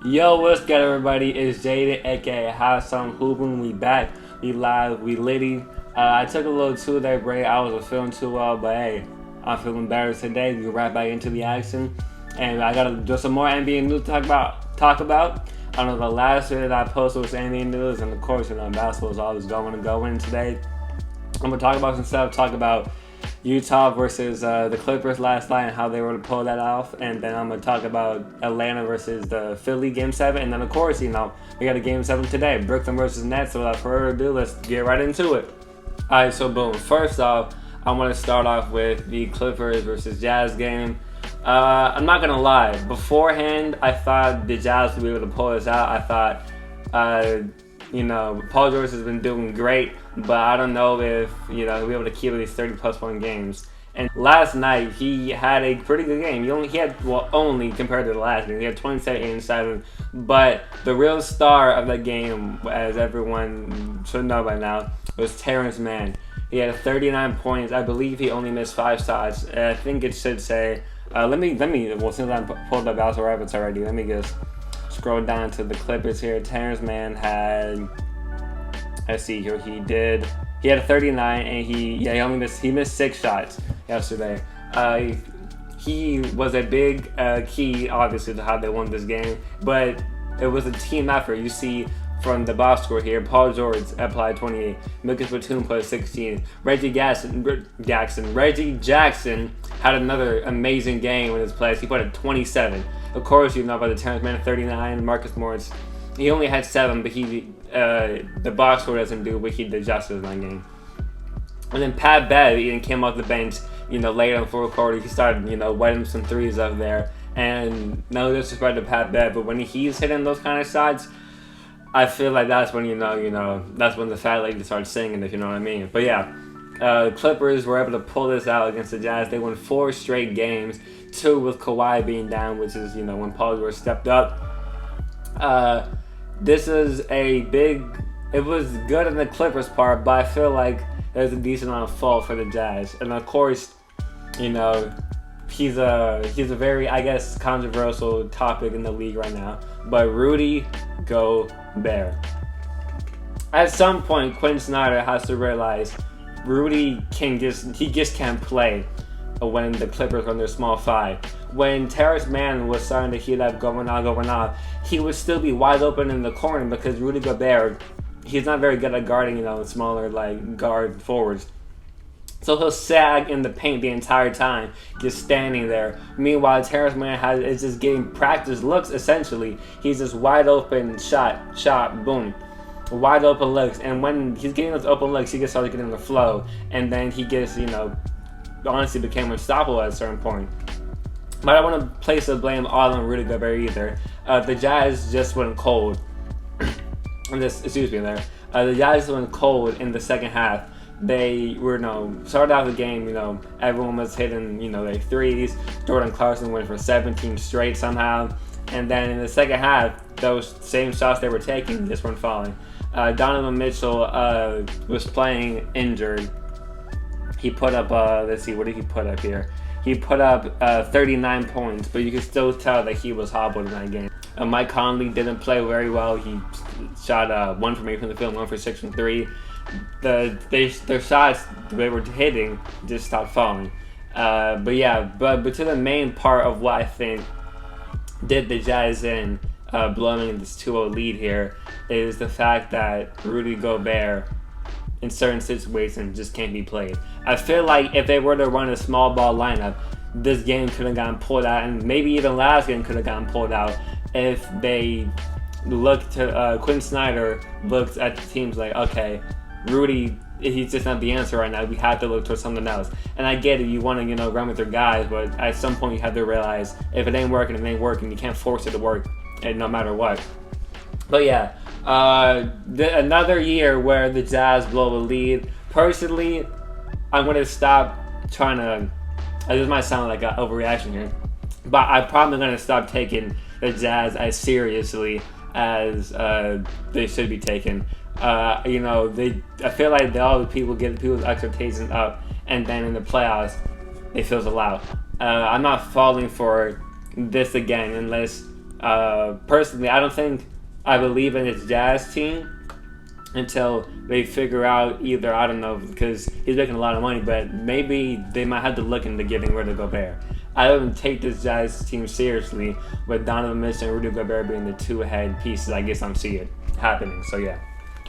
Yo, what's good, everybody? It's Jaden, aka Have Some Hoopin'. We back, we live, we litty. I took a little 2-day break. I wasn't feeling too well, but hey, I'm feeling better today. We get right back into the action, and I gotta do some more NBA news to talk about. I know the last video that I posted was NBA news, and of course, basketball is always going and going today. I'm gonna talk about some stuff. Talk about Utah versus the Clippers last night and how they were to pull that off. And then I'm going to talk about Atlanta versus the Philly Game 7. And then, of course, we got a Game 7 today, Brooklyn versus Nets. So without further ado, let's get right into it. All right, so boom. First off, I want to start off with the Clippers versus Jazz game. I'm not going to lie. Beforehand, I thought the Jazz would be able to pull this out. I thought, Paul George has been doing great, but I don't know if, he'll be able to keep these 30-plus point games. And last night, he had a pretty good game. Only compared to the last game. He had 27, 8, and 7. But the real star of that game, as everyone should know by now, was Terrence Mann. He had 39 points. I believe he only missed 5 shots. I think it should say, since I pulled up Basketball Rabbits already, let me just scroll down to the Clippers here. Terrence Mann had, let's see here, he had a 39 and he missed 6 shots yesterday. He was a big key, obviously, to how they won this game, but it was a team effort. You see from the box score here, Paul George applied 28, Lucas Batum put 16, Reggie Jackson had another amazing game in his place. He put a 27. Of course, about the Terrence Mann 39, Marcus Morris. He only had 7, but the box score doesn't do what he did justice in that game. And then Pat Bev came off the bench, late in the fourth quarter. He started, wetting some threes up there. And no disrespect to Pat Bev, but when he's hitting those kind of shots, I feel like that's when that's when the fat lady starts singing, if you know what I mean. But yeah, Clippers were able to pull this out against the Jazz. They won 4 straight games, 2 with Kawhi being down, which is when Paul George stepped up. This is it was good in the Clippers part, but I feel like there's a decent amount of fault for the Jazz. And of course, he's a very, I guess, controversial topic in the league right now. But Rudy Gobert. At some point, Quinn Snyder has to realize Rudy just can't play when the Clippers are on their small 5. When Terrence Mann was starting to heat up, going on, he would still be wide open in the corner because Rudy Gobert, he's not very good at guarding, smaller guard forwards. So he'll sag in the paint the entire time, just standing there. Meanwhile, Terrence Mann is just getting practice looks, essentially. He's just wide open, shot, boom. Wide open looks. And when he's getting those open looks, he gets started getting the flow. And then he gets, honestly became unstoppable at a certain point. But I don't want to place the blame all on Rudy Gobert either. The Jazz just went cold. The Jazz went cold in the second half. They were, started out the game, everyone was hitting, their threes. Jordan Clarkson went for 17 straight somehow. And then in the second half, those same shots they were taking just weren't falling. Donovan Mitchell was playing injured. He put up, let's see, what did he put up here? He put up 39 points, but you could still tell that he was hobbled in that game. Mike Conley didn't play very well. He shot 1 from 8 from the field, 1 for 6 from 3. Their shots they were hitting just stopped falling. But to the main part of what I think did the Jazz in blowing this 2-0 lead here is the fact that Rudy Gobert in certain situations just can't be played. I feel like if they were to run a small ball lineup, this game could have gotten pulled out, and maybe even last game could have gotten pulled out if they looked to Quinn Snyder looked at the teams like, okay, Rudy, he's just not the answer right now. We have to look towards something else. And I get it, you want to run with your guys, but at some point you have to realize if it ain't working, it ain't working. You can't force it to work, no matter what. But yeah, another year where the Jazz blow a lead. Personally, I'm going to stop trying to. This might sound like an overreaction here, but I'm probably going to stop taking the Jazz as seriously as they should be taken. I feel like all the people get people's expectations up, and then in the playoffs, they fizzle out. I'm not falling for this again unless Personally, I believe in his Jazz team until they figure out either, I don't know, because he's making a lot of money, but maybe they might have to look into getting rid of Gobert. I don't take this Jazz team seriously with Donovan Mitchell and Rudy Gobert being the two-head pieces. I guess I'm seeing happening, so yeah.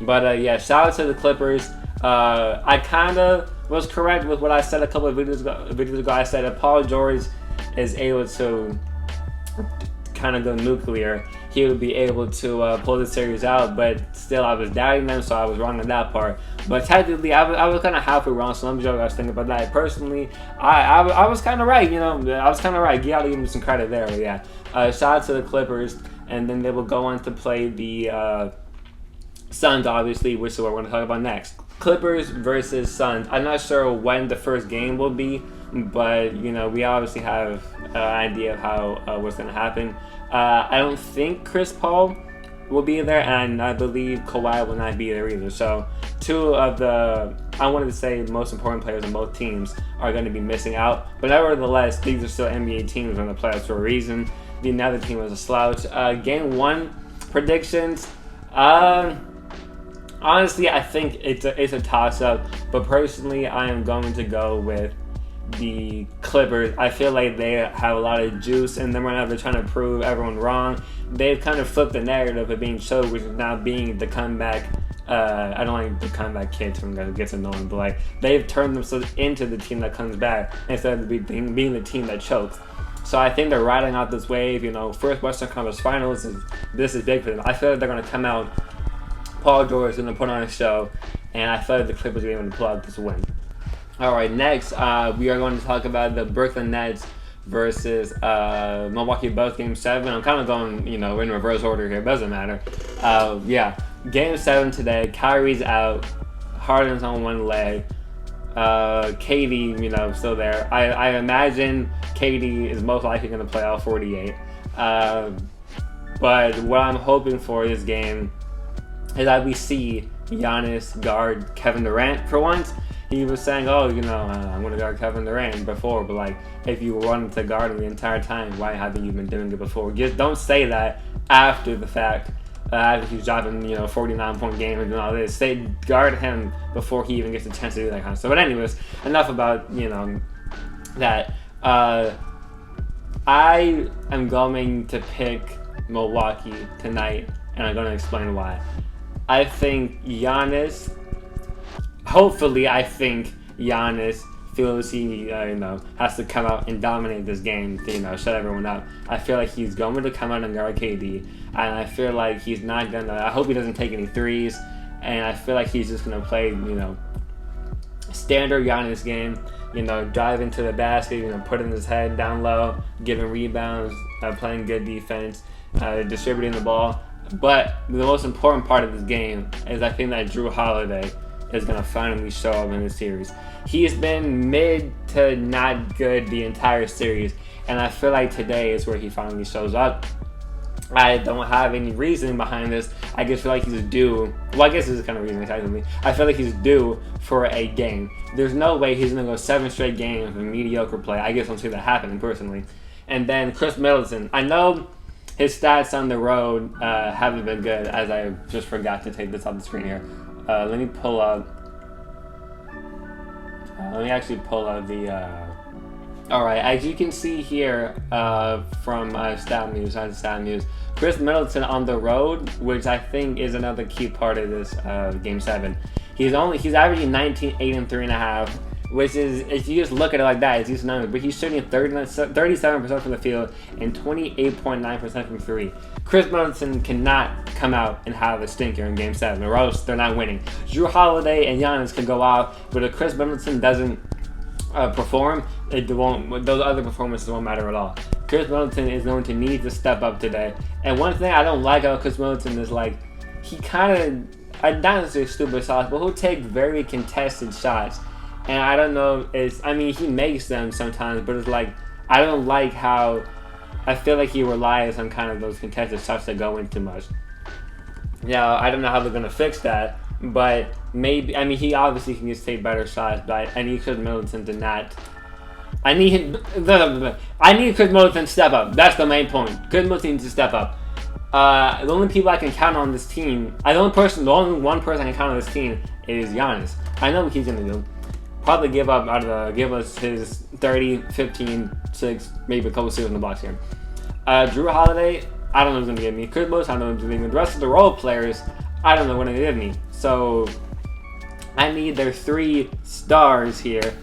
But yeah, shout out to the Clippers. I kind of was correct with what I said a couple of videos ago. I said if Paul George is able to kind of go nuclear, he would be able to pull the series out, but still I was doubting them, so I was wrong on that part. But technically, I was kind of halfway wrong, so let me show you what I was thinking about that. Personally, I was kind of right, I was kind of right. You gotta give me some credit there, but yeah. Shout out to the Clippers, and then they will go on to play the Suns, obviously, which is what we're going to talk about next. Clippers versus Suns. I'm not sure when the first game will be, but, we obviously have an idea of how what's going to happen. I don't think Chris Paul will be there, and I believe Kawhi will not be there either. So, two of the, I wanted to say, most important players on both teams are going to be missing out. But nevertheless, these are still NBA teams in the playoffs for a reason. The other team was a slouch. Game 1 predictions. Honestly, I think it's a toss-up, but personally, I am going to go with the Clippers. I feel like they have a lot of juice in them right now. They're trying to prove everyone wrong. They've kind of flipped the narrative of being choked, which is now being the comeback. I don't like the comeback kid term that gets annoying, but like they've turned themselves into the team that comes back instead of being the team that chokes. So I think they're riding out this wave. First Western Conference Finals, this is big for them. I feel like they're going to come out. Paul George is going to put on a show, and I feel like the Clippers are going to pull out this win. All right, next we are going to talk about the Brooklyn Nets versus Milwaukee Bucks Game 7. I'm kind of going, in reverse order here. It doesn't matter. Yeah, Game 7 today. Kyrie's out. Harden's on one leg. KD, still there. I imagine KD is most likely going to play all 48. But what I'm hoping for this game is that we see Giannis guard Kevin Durant for once. He was saying, I'm going to guard Kevin Durant before, but if you wanted to guard him the entire time, why haven't you been doing it before? Just don't say that after the fact, after he's dropping, 49-point game and all this. Say guard him before he even gets a chance to do that kind of stuff. But anyways, enough about, that. I am going to pick Milwaukee tonight, and I'm going to explain why. I think Giannis, hopefully Giannis feels he, has to come out and dominate this game to, shut everyone up. I feel like he's going to come out and guard KD, and I feel like he's not going to, I hope he doesn't take any threes, and I feel like he's just going to play, standard Giannis game, drive into the basket, putting his head down low, giving rebounds, playing good defense, distributing the ball. But the most important part of this game is I think that Jrue Holiday is going to finally show up in this series. He's been mid to not good the entire series, and I feel like today is where he finally shows up. I don't have any reason behind this. I just feel like he's due. Well, I guess this is kind of reason exactly. I feel like he's due for a game. There's no way he's going to go 7 straight games of mediocre play. I just don't see that happening personally. And then Chris Middleton. I know his stats on the road haven't been good, as I just forgot to take this off the screen here. Let me pull up. Let me actually pull up the. Alright, as you can see here from Stat News, Chris Middleton on the road, which I think is another key part of this Game 7. He's averaging 19, 8, and 3.5, which is, if you just look at it like that, it's decent numbers, but he's shooting 37% from the field and 28.9% from 3. Chris Middleton cannot come out and have a stinker in Game 7, or else they're not winning. Jrue Holiday and Giannis can go off, but if Chris Middleton doesn't perform, those other performances won't matter at all. Chris Middleton is going to need to step up today. And one thing I don't like about Chris Middleton is he kind of, not necessarily stupid shots, but he'll take very contested shots. And I don't know, he makes them sometimes, but it's I don't like how, I feel like he relies on kind of those contested shots that go in too much. Now, I don't know how they're going to fix that, but maybe, he obviously can just take better shots, but I need Chris Middleton to not I need him. I need Chris Middleton to step up. That's the main point. Chris Middleton needs to step up. The only people I can count on this team, the only one person I can count on this team is Giannis. I know what he's gonna do. Probably give us his 30, 15, 6, maybe a couple steals in the box here. Drew Holiday, I don't know who's gonna give me. Chris Middleton, I don't know who's gonna give me. The rest of the role players, I don't know what they're gonna give me. So I need their 3 stars here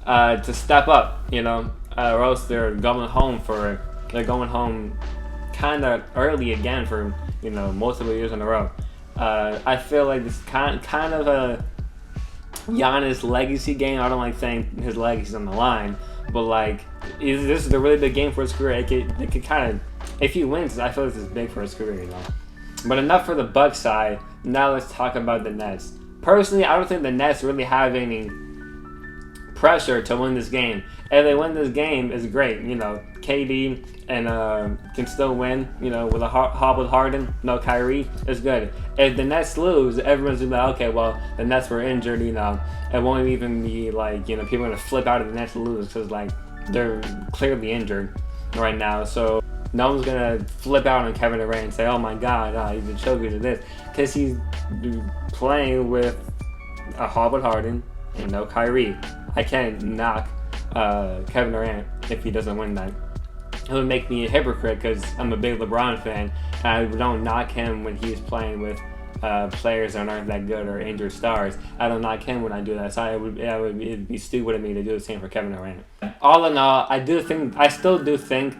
to step up, or else they're going home kind of early again for multiple years in a row. I feel like this kind of a Giannis legacy game. I don't like saying his legacy's on the line, but like this is a really big game for his career. It could kind of, if he wins, I feel this is big for his career, But enough for the Bucks side. Now let's talk about the Nets. Personally, I don't think the Nets really have any pressure to win this game. If they win this game, it's great. KD and can still win. With a hobbled Harden, no Kyrie, it's good. If the Nets lose, everyone's gonna be like, okay, well, the Nets were injured. It won't even be like people are gonna flip out if the Nets lose because like they're clearly injured right now. So no one's gonna flip out on Kevin Durant and say, oh my God, he's a choker to this, because he's playing with a hobbled Harden and no Kyrie. I can't knock Kevin Durant if he doesn't win that. It would make me a hypocrite because I'm a big LeBron fan, and I don't knock him when he's playing with players that aren't that good or injured stars. I don't knock him when I do that. So it'd be stupid of me to do the same for Kevin Durant. All in all, I still do think,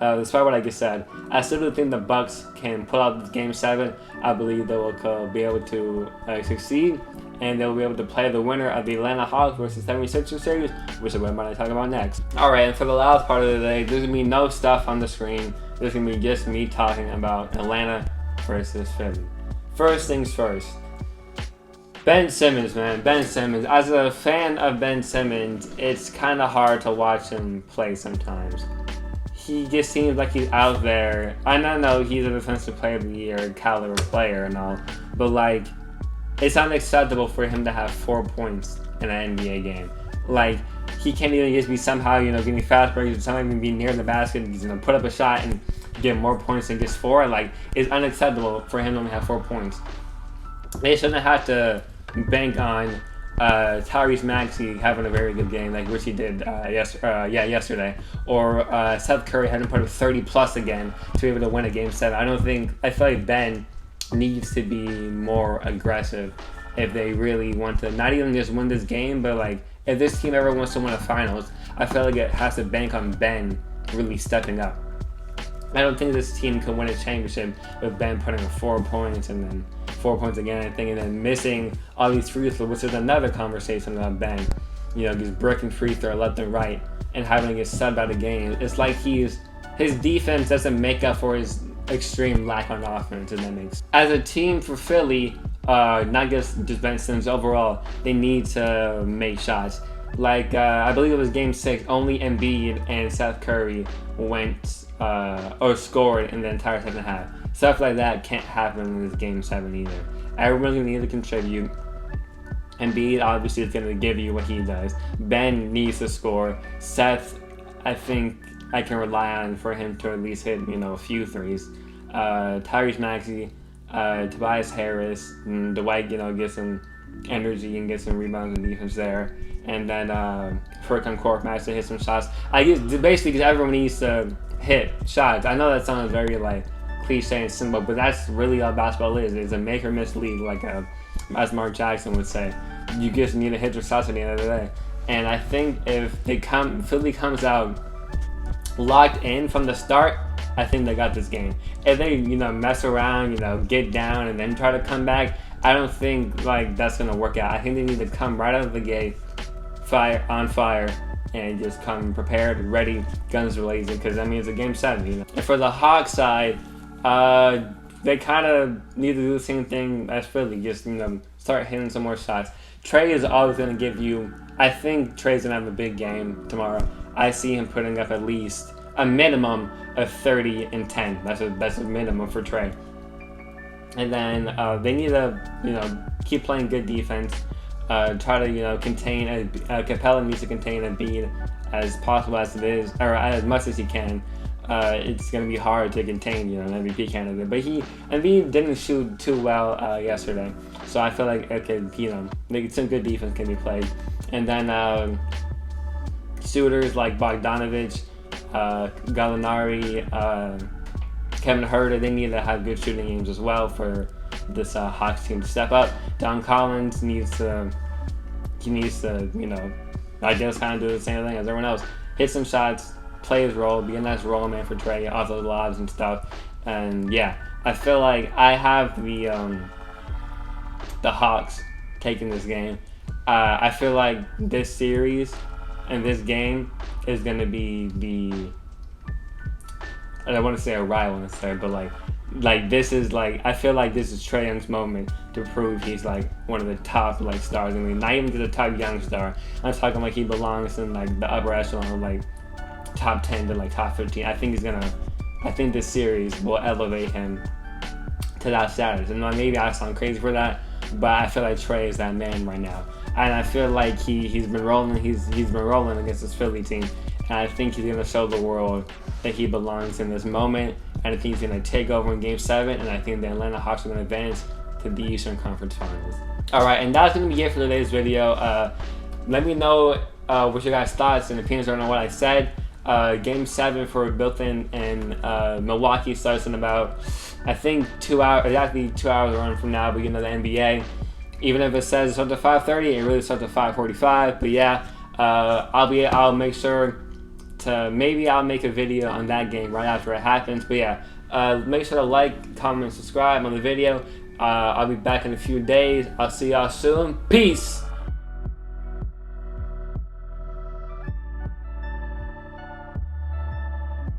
despite what I just said, I still do think the Bucks can pull out Game 7. I believe they will be able to succeed, and they'll be able to play the winner of the Atlanta Hawks versus 76ers series, which is what I'm going to talk about next. Alright, and for the last part of the day, there's going to be no stuff on the screen. There's going to be just me talking about Atlanta versus Philly. First things first. Ben Simmons, man. Ben Simmons. As a fan of Ben Simmons, it's kind of hard to watch him play sometimes. He just seems like he's out there. I know he's a defensive player of the year, caliber player and all, but like, it's unacceptable for him to have 4 points in an NBA game. Like, he can't even just be somehow, getting fast breaks, somehow even be near the basket, he's gonna put up a shot and get more points than just 4. Like, it's unacceptable for him to only have 4 points. They shouldn't have to bank on Tyrese Maxey having a very good game, like which he did yesterday, or Seth Curry having to put up 30 plus again to be able to win a Game 7. I feel like Ben needs to be more aggressive if they really want to not even just win this game, but like if this team ever wants to win a finals, I feel like it has to bank on Ben really stepping up. I don't think this team can win a championship with Ben putting up 4 points and then 4 points again, I think, and then missing all these free throws, which is another conversation about Ben. Just breaking free throw left and right and having to get subbed out of games. It's like his defense doesn't make up for his extreme lack on offense, if that makes sense. As a team for Philly, not just Ben Simmons, overall, they need to make shots. Like, I believe it was Game 6, only Embiid and Seth Curry went or scored in the entire second half. Stuff like that can't happen in this Game 7 either. Everyone's going to need to contribute. Embiid obviously is going to give you what he does. Ben needs to score. Seth, I think I can rely on for him to at least hit, a few threes. Tyrese Maxey, Tobias Harris, and Dwight, get some energy and get some rebounds and defense there. And then Furkan Korkmaz to hit some shots. I guess basically because everyone needs to hit shots. I know that sounds very like cliche and simple, but that's really all basketball is. It's a make or miss league, like as Mark Jackson would say. You just need to hit your shots at the end of the day. And I think if Philly comes out locked in from the start, I think they got this game. If they, mess around, get down and then try to come back, I don't think like that's gonna work out. I think they need to come right out of the gate, on fire, and just come prepared, ready, guns blazing, because it's a Game 7. And for the Hawks side, they kind of need to do the same thing as Philly, just start hitting some more shots. Trey is always gonna give you. I think Trey's gonna have a big game tomorrow. I see him putting up at least a minimum of 30 and 10. That's a minimum for Trey. And then they need to, keep playing good defense. Try to, contain. Capella needs to contain Embiid. as possible as it is, or as much as he can, it's going to be hard to contain, an MVP candidate. But Embiid didn't shoot too well yesterday, so I feel like it could, some good defense can be played. And then shooters like Bogdanovich, Gallinari, Kevin Huerter, they need to have good shooting games as well for this Hawks team to step up. Don Collins needs to, I guess kind of do the same thing as everyone else. Hit some shots, play his role, be a nice role man for Trae, off those lobs and stuff. And yeah, I feel like I have the Hawks taking this game. I feel like this series and this game is going to be I don't want to say a rival necessarily, but like this is I feel like this is Trae Young's moment to prove he's one of the top stars in the league. Not even just a top young star. I'm talking he belongs in the upper echelon of top 10 to top 15. I think this series will elevate him to that status. And maybe I sound crazy for that, but I feel like Trae is that man right now. And I feel like he's been rolling. He's been rolling against this Philly team, and I think he's gonna show the world that he belongs in this moment. And I think he's gonna take over in Game 7. And I think the Atlanta Hawks are gonna advance to the Eastern Conference Finals. All right, and that's gonna be it for today's video. Let me know what your guys' thoughts and opinions are on what I said. Game 7 for Brooklyn and Milwaukee starts in about, I think, 2 hours, exactly 2 hours run from now. But the NBA. Even if it says it starts at 5:30, it really starts at 5:45. But yeah, I'll make sure to I'll make a video on that game right after it happens. But yeah, make sure to like, comment, and subscribe on the video. I'll be back in a few days. I'll see y'all soon. Peace.